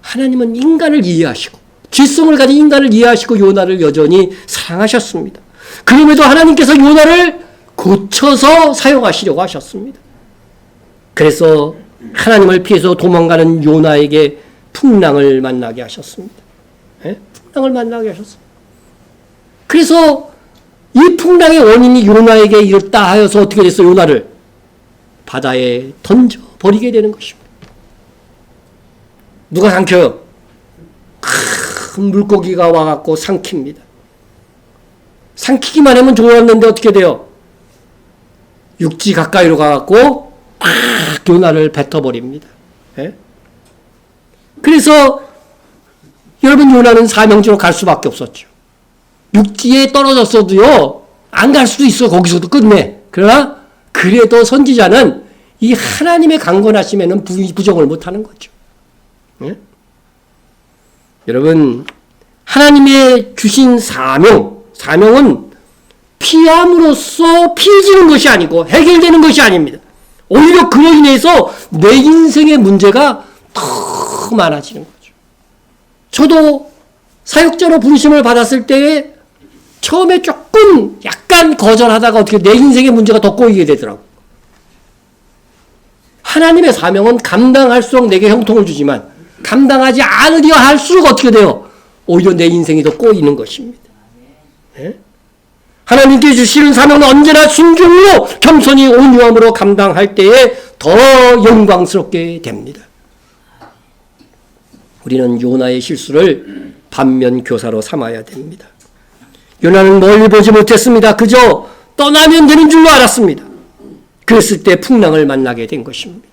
하나님은 인간을 이해하시고 지성을 가진 인간을 이해하시고 요나를 여전히 사랑하셨습니다. 그럼에도 하나님께서 요나를 고쳐서 사용하시려고 하셨습니다. 그래서 하나님을 피해서 도망가는 요나에게 풍랑을 만나게 하셨습니다. 예? 풍랑을 만나게 하셨습니다. 그래서 이 풍랑의 원인이 요나에게 이렇다 하여서 어떻게 됐어요? 요나를 바다에 던져버리게 되는 것입니다. 누가 삼켜요? 큰 물고기가 와갖고 삼킵니다. 삼키기만 하면 좋았는데 어떻게 돼요? 육지 가까이로 가갖고 팍 요나를 뱉어버립니다. 예? 그래서 여러분, 요나는 사명지로 갈 수밖에 없었죠. 육지에 떨어졌어도요, 안 갈 수도 있어. 거기서도 끝내. 그러나 그래도 선지자는 이 하나님의 강권하심에는 부정을 못하는 거죠. 예? 여러분, 하나님의 주신 사명은 피함으로써 피해지는 것이 아니고 해결되는 것이 아닙니다. 오히려 그로 인해서 내 인생의 문제가 더 많아지는 거죠. 저도 사역자로 부르심을 받았을 때에 처음에 조금 약간 거절하다가 어떻게 내 인생의 문제가 더 꼬이게 되더라고요. 하나님의 사명은 감당할수록 내게 형통을 주지만 감당하지 않으려 할수록 어떻게 돼요? 오히려 내 인생이 더 꼬이는 것입니다. 예? 하나님께 주시는 사명은 언제나 순종으로 겸손히 온유함으로 감당할 때에 더 영광스럽게 됩니다. 우리는 요나의 실수를 반면 교사로 삼아야 됩니다. 요나는 멀리 보지 못했습니다. 그저 떠나면 되는 줄로 알았습니다. 그랬을 때 풍랑을 만나게 된 것입니다.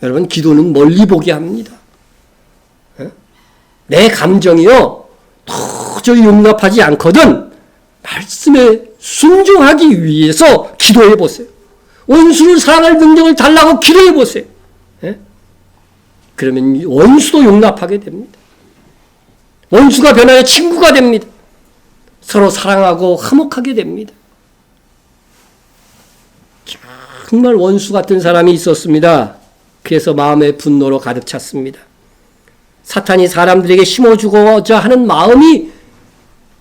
여러분, 기도는 멀리 보게 합니다. 내 감정이요, 도저히 용납하지 않거든 말씀에 순종하기 위해서 기도해 보세요. 원수를 사랑할 능력을 달라고 기도해 보세요. 예? 그러면 원수도 용납하게 됩니다. 원수가 변하여 친구가 됩니다. 서로 사랑하고 화목하게 됩니다. 정말 원수 같은 사람이 있었습니다. 그래서 마음의 분노로 가득 찼습니다. 사탄이 사람들에게 심어주고자 하는 마음이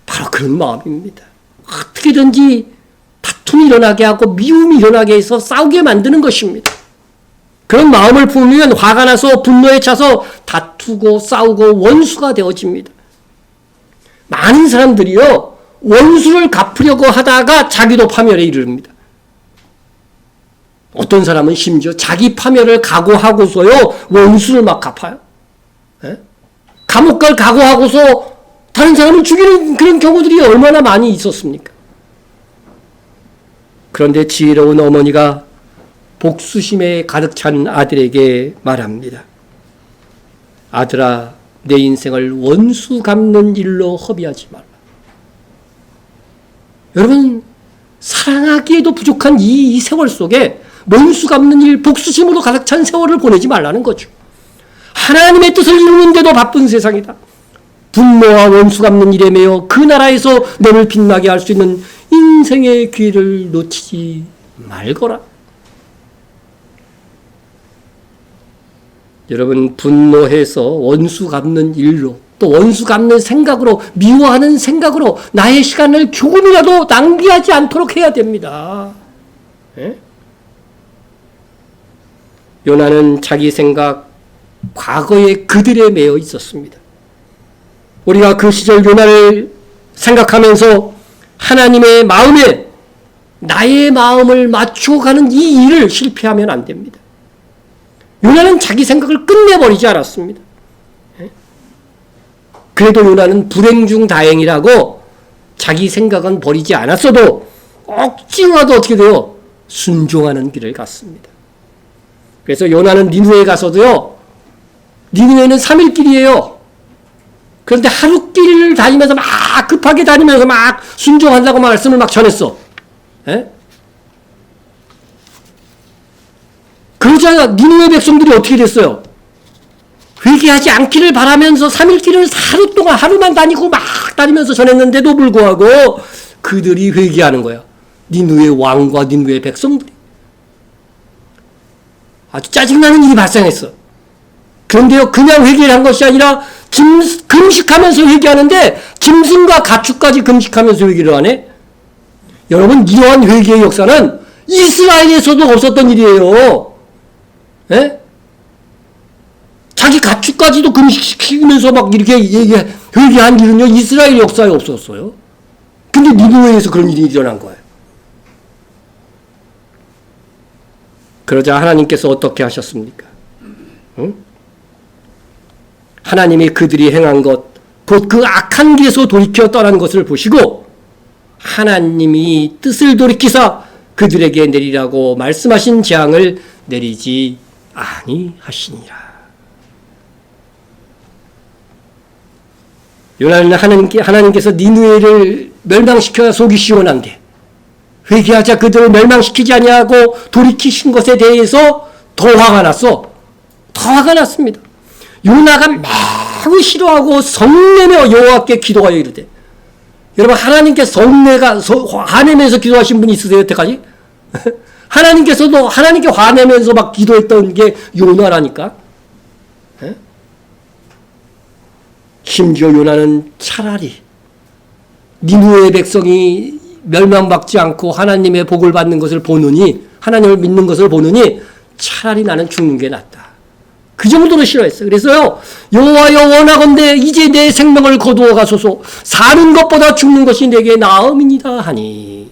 바로 그런 마음입니다. 어떻게든지 다툼이 일어나게 하고 미움이 일어나게 해서 싸우게 만드는 것입니다. 그런 마음을 품으면 화가 나서 분노에 차서 다투고 싸우고 원수가 되어집니다. 많은 사람들이요, 원수를 갚으려고 하다가 자기도 파멸에 이릅니다. 어떤 사람은 심지어 자기 파멸을 각오하고서요, 원수를 막 갚아요. 예? 감옥 갈 각오하고서 다른 사람을 죽이는 그런 경우들이 얼마나 많이 있었습니까? 그런데 지혜로운 어머니가 복수심에 가득 찬 아들에게 말합니다. 아들아, 내 인생을 원수 갚는 일로 허비하지 말라. 여러분, 사랑하기에도 부족한 이 세월 속에 원수 갚는 일, 복수심으로 가득 찬 세월을 보내지 말라는 거죠. 하나님의 뜻을 이루는데도 바쁜 세상이다. 분노와 원수 갚는 일에 매여 그 나라에서 너를 빛나게 할 수 있는 인생의 기회를 놓치지 말거라. 여러분, 분노해서 원수 갚는 일로, 또 원수 갚는 생각으로, 미워하는 생각으로 나의 시간을 조금이라도 낭비하지 않도록 해야 됩니다. 예? 요나는 자기 생각, 과거의 그들에 매여 있었습니다. 우리가 그 시절 요나를 생각하면서 하나님의 마음에 나의 마음을 맞춰가는 이 일을 실패하면 안 됩니다. 요나는 자기 생각을 끝내버리지 않았습니다. 그래도 요나는 불행 중 다행이라고 자기 생각은 버리지 않았어도 억지로라도 어떻게 돼요? 순종하는 길을 갔습니다. 그래서 요나는 니느웨에 가서도요, 니느웨는 3일 길이에요. 그런데 하루 길을 다니면서 막 급하게 다니면서 막 순종한다고 말씀을 막 전했어. 에? 그러자 니느웨 백성들이 어떻게 됐어요? 회개하지 않기를 바라면서 3일 길을 하루 동안 하루만 다니고 막 다니면서 전했는데도 불구하고 그들이 회개하는 거야. 니느웨 왕과 니느웨 백성들이. 아주 짜증나는 일이 발생했어. 그런데요, 그냥 회개를 한 것이 아니라 금식하면서 회개하는데 짐승과 가축까지 금식하면서 회개를 하네. 여러분, 이러한 회개의 역사는 이스라엘에서도 없었던 일이에요. 예? 자기 가축까지도 금식시키면서 막 이렇게 회개한 일은요, 이스라엘 역사에 없었어요. 근데 니느웨에서 그런 일이 일어난 거예요. 그러자 하나님께서 어떻게 하셨습니까? 응? 하나님이 그들이 행한 것, 곧 그 악한 길에서 돌이켜 떠난 것을 보시고 하나님이 뜻을 돌이키사 그들에게 내리라고 말씀하신 재앙을 내리지 아니하시니라. 요나는 하나님께서 니느웨를 멸망시켜야 속이 시원한데 회개하자 그들을 멸망시키지 아니하고 돌이키신 것에 대해서 더 화가 났어. 더 화가 났습니다. 요나가 매우 싫어하고 성내며 여호와께 기도하여 이르되, 여러분, 하나님께 화내면서 기도하신 분이 있으세요, 여태까지? 하나님께서도 하나님께 화내면서 막 기도했던 게 요나라니까. 심지어 요나는 차라리 니느웨 백성이 멸망받지 않고 하나님의 복을 받는 것을 보느니, 하나님을 믿는 것을 보느니 차라리 나는 죽는 게 낫다. 그 정도로 싫어했어요. 그래서요, 여호와여 원하건대 이제 내 생명을 거두어 가소서. 사는 것보다 죽는 것이 내게 나음이니이다 하니.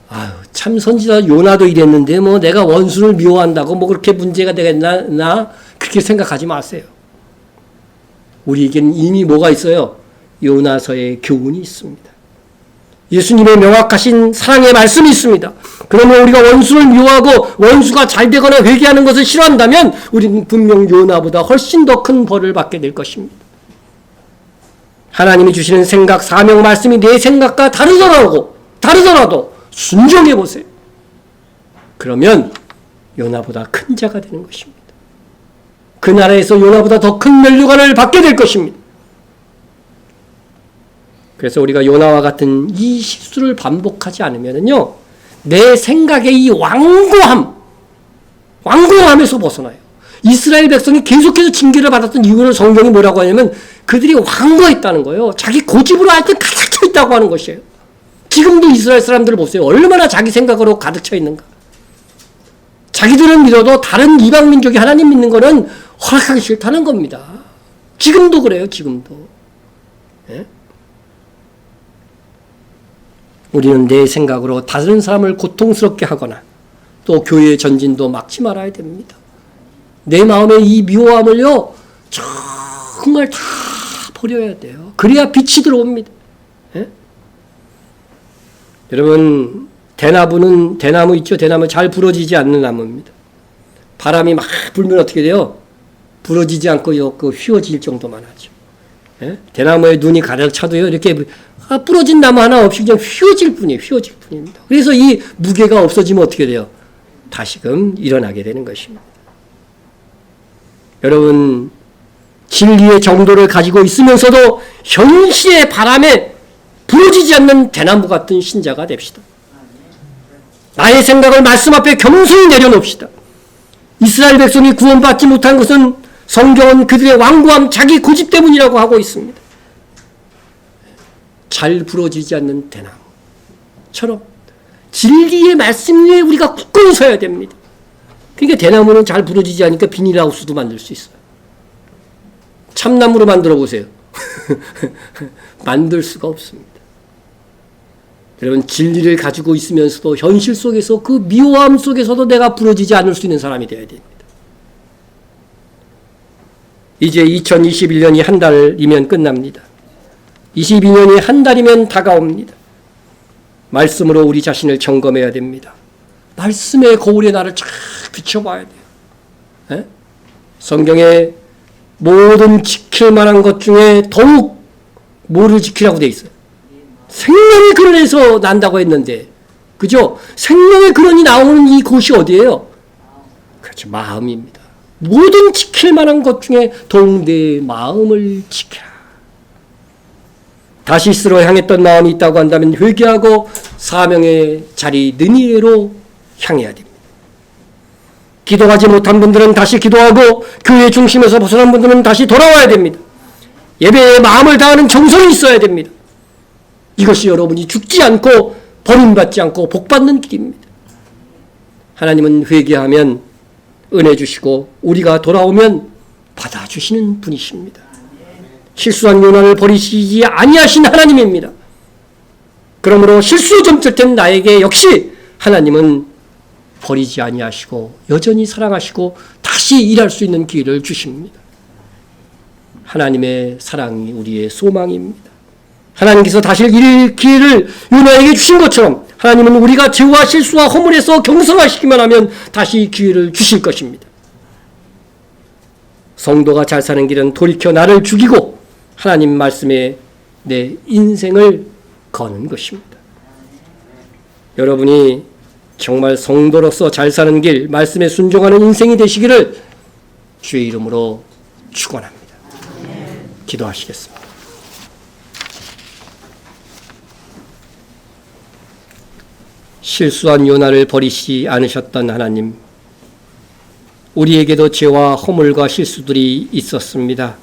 아유, 참 선지자 요나도 이랬는데 뭐 내가 원수를 미워한다고 뭐 그렇게 문제가 되겠나? 그렇게 생각하지 마세요. 우리에게는 이미 뭐가 있어요? 요나서의 교훈이 있습니다. 예수님의 명확하신 사랑의 말씀이 있습니다. 그러면 우리가 원수를 미워하고 원수가 잘 되거나 회개하는 것을 싫어한다면 우리는 분명 요나보다 훨씬 더 큰 벌을 받게 될 것입니다. 하나님이 주시는 생각, 사명, 말씀이 내 생각과 다르더라도 순종해 보세요. 그러면 요나보다 큰 자가 되는 것입니다. 그 나라에서 요나보다 더 큰 면류관을 받게 될 것입니다. 그래서 우리가 요나와 같은 이 실수를 반복하지 않으면요, 내 생각의 이 완고함에서 벗어나요. 이스라엘 백성이 계속해서 징계를 받았던 이유를 성경이 뭐라고 하냐면 그들이 완고했다는 거예요. 자기 고집으로 하여튼 가득 차 있다고 하는 것이에요. 지금도 이스라엘 사람들을 보세요. 얼마나 자기 생각으로 가득 차 있는가. 자기들은 믿어도 다른 이방 민족이 하나님 믿는 거는 허락하기 싫다는 겁니다. 지금도 그래요. 지금도. 예? 우리는 내 생각으로 다른 사람을 고통스럽게 하거나 또 교회의 전진도 막지 말아야 됩니다. 내 마음의 이 미워함을요, 정말 다 버려야 돼요. 그래야 빛이 들어옵니다. 예? 여러분, 대나무 있죠? 대나무 잘 부러지지 않는 나무입니다. 바람이 막 불면 어떻게 돼요? 부러지지 않고 휘어질 정도만 하죠. 예? 대나무에 눈이 가득 차도요, 이렇게 부러진 나무 하나 없이 그냥 휘어질 뿐입니다. 그래서 이 무게가 없어지면 어떻게 돼요? 다시금 일어나게 되는 것입니다. 여러분, 진리의 정도를 가지고 있으면서도 현실의 바람에 부러지지 않는 대나무 같은 신자가 됩시다. 나의 생각을 말씀 앞에 겸손히 내려놓읍시다. 이스라엘 백성이 구원받지 못한 것은 성경은 그들의 완고함, 자기 고집 때문이라고 하고 있습니다. 잘 부러지지 않는 대나무처럼 진리의 말씀 위에 우리가 굳건히 서야 됩니다. 그러니까 대나무는 잘 부러지지 않으니까 비닐하우스도 만들 수 있어요. 참나무로 만들어 보세요. 만들 수가 없습니다. 여러분, 진리를 가지고 있으면서도 현실 속에서 그 미워함 속에서도 내가 부러지지 않을 수 있는 사람이 되어야 됩니다. 이제 2021년이 한 달이면 끝납니다. 22년이 한 달이면 다가옵니다. 말씀으로 우리 자신을 점검해야 됩니다. 말씀의 거울에 나를 쫙 비춰봐야 돼요. 에? 성경에 모든 지킬 만한 것 중에 더욱 뭐를 지키라고 돼 있어요? 생명의 근원에서 난다고 했는데, 그죠? 생명의 근원이 나오는 이 곳이 어디예요? 그렇죠, 마음입니다. 모든 지킬 만한 것 중에 더욱 내 마음을 지키라. 다시스로 향했던 마음이 있다고 한다면 회개하고 사명의 자리 느니에로 향해야 됩니다. 기도하지 못한 분들은 다시 기도하고 교회 중심에서 벗어난 분들은 다시 돌아와야 됩니다. 예배에 마음을 다하는 정성이 있어야 됩니다. 이것이 여러분이 죽지 않고 버림받지 않고 복받는 길입니다. 하나님은 회개하면 은혜 주시고 우리가 돌아오면 받아주시는 분이십니다. 실수한 요나를 버리시지 아니하신 하나님입니다. 그러므로 실수 점철된 나에게 역시 하나님은 버리지 아니하시고 여전히 사랑하시고 다시 일할 수 있는 기회를 주십니다. 하나님의 사랑이 우리의 소망입니다. 하나님께서 다시 일 기회를 요나에게 주신 것처럼 하나님은 우리가 죄와 실수와 허물에서 경성하시기만 하면 다시 기회를 주실 것입니다. 성도가 잘 사는 길은 돌이켜 나를 죽이고 하나님 말씀에 내 인생을 거는 것입니다. 여러분이 정말 성도로서 잘 사는 길, 말씀에 순종하는 인생이 되시기를 주의 이름으로 축원합니다. 기도하시겠습니다. 실수한 요나를 버리시지 않으셨던 하나님, 우리에게도 죄와 허물과 실수들이 있었습니다.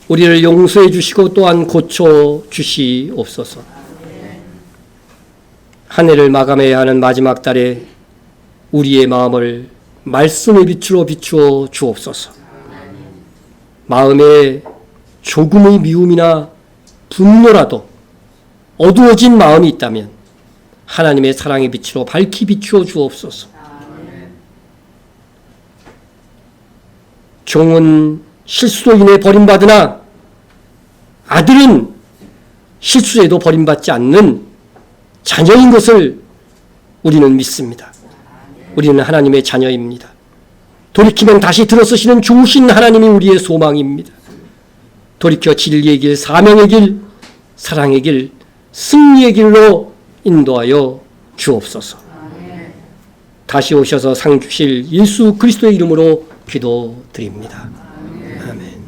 우리를 용서해 주시고 또한 고쳐 주시옵소서. 한 해를 마감해야 하는 마지막 달에 우리의 마음을 말씀의 빛으로 비추어 주옵소서. 마음에 조금의 미움이나 분노라도 어두워진 마음이 있다면 하나님의 사랑의 빛으로 밝히 비추어 주옵소서. 종은 실수로 인해 버림받으나 아들은 실수에도 버림받지 않는 자녀인 것을 우리는 믿습니다. 우리는 하나님의 자녀입니다. 돌이키면 다시 들어서시는 좋으신 하나님이 우리의 소망입니다. 돌이켜 진리의 길, 사명의 길, 사랑의 길, 승리의 길로 인도하여 주옵소서. 다시 오셔서 상 주실 예수 그리스도의 이름으로 기도드립니다. 아멘.